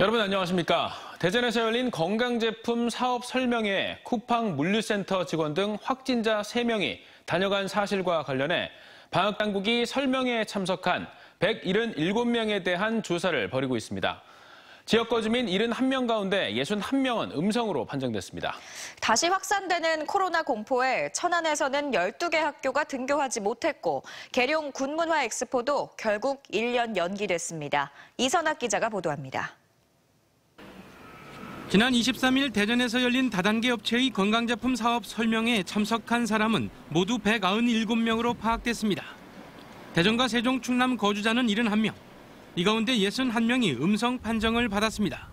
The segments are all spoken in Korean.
여러분 안녕하십니까? 대전에서 열린 건강제품 사업 설명회에 쿠팡 물류센터 직원 등 확진자 3명이 다녀간 사실과 관련해 방역당국이 설명회에 참석한 177명에 대한 조사를 벌이고 있습니다. 지역 거주민 71명 가운데 61명은 음성으로 판정됐습니다. 다시 확산되는 코로나 공포에 천안에서는 12개 학교가 등교하지 못했고 계룡 군문화 엑스포도 결국 1년 연기됐습니다. 이선학 기자가 보도합니다. 지난 23일 대전에서 열린 다단계 업체의 건강제품 사업 설명회에 참석한 사람은 모두 197명으로 파악됐습니다. 대전과 세종, 충남 거주자는 71명, 이 가운데 61명이 음성 판정을 받았습니다.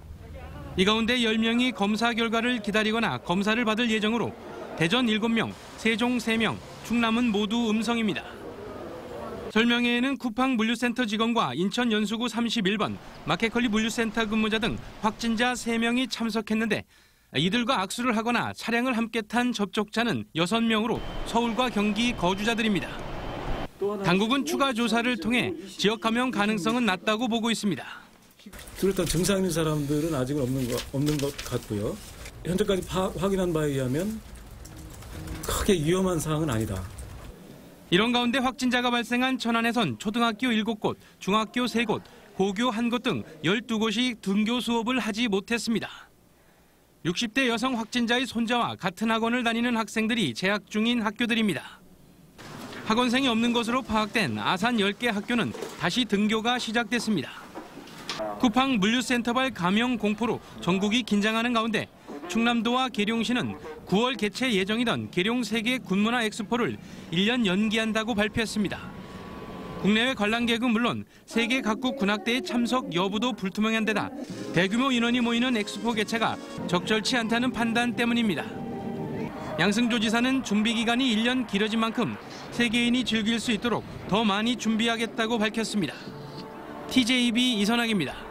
이 가운데 10명이 검사 결과를 기다리거나 검사를 받을 예정으로 대전 7명, 세종 3명, 충남은 모두 음성입니다. 설명회에는 쿠팡 물류센터 직원과 인천 연수구 31번 마켓컬리 물류센터 근무자 등 확진자 3명이 참석했는데 이들과 악수를 하거나 차량을 함께 탄 접촉자는 6명으로 서울과 경기 거주자들입니다. 당국은 추가 조사를 통해 지역 감염 가능성은 낮다고 보고 있습니다. 뚜렷한 증상 있는 사람들은 아직은 없는 것 같고요. 현재까지 확인한 바에 의하면 크게 위험한 사항은 아니다. 이런 가운데 확진자가 발생한 천안에선 초등학교 7곳, 중학교 3곳, 고교 1곳 등 12곳이 등교 수업을 하지 못했습니다. 60대 여성 확진자의 손자와 같은 학원을 다니는 학생들이 재학 중인 학교들입니다. 학원생이 없는 것으로 파악된 아산 10개 학교는 다시 등교가 시작됐습니다. 쿠팡 물류센터발 감염 공포로 전국이 긴장하는 가운데 충남도와 계룡시는 9월 개최 예정이던 계룡 세계 군문화 엑스포를 1년 연기한다고 발표했습니다. 국내외 관람객은 물론 세계 각국 군악대의 참석 여부도 불투명한 데다 대규모 인원이 모이는 엑스포 개최가 적절치 않다는 판단 때문입니다. 양승조 지사는 준비 기간이 1년 길어진 만큼 세계인이 즐길 수 있도록 더 많이 준비하겠다고 밝혔습니다. TJB 이선학입니다.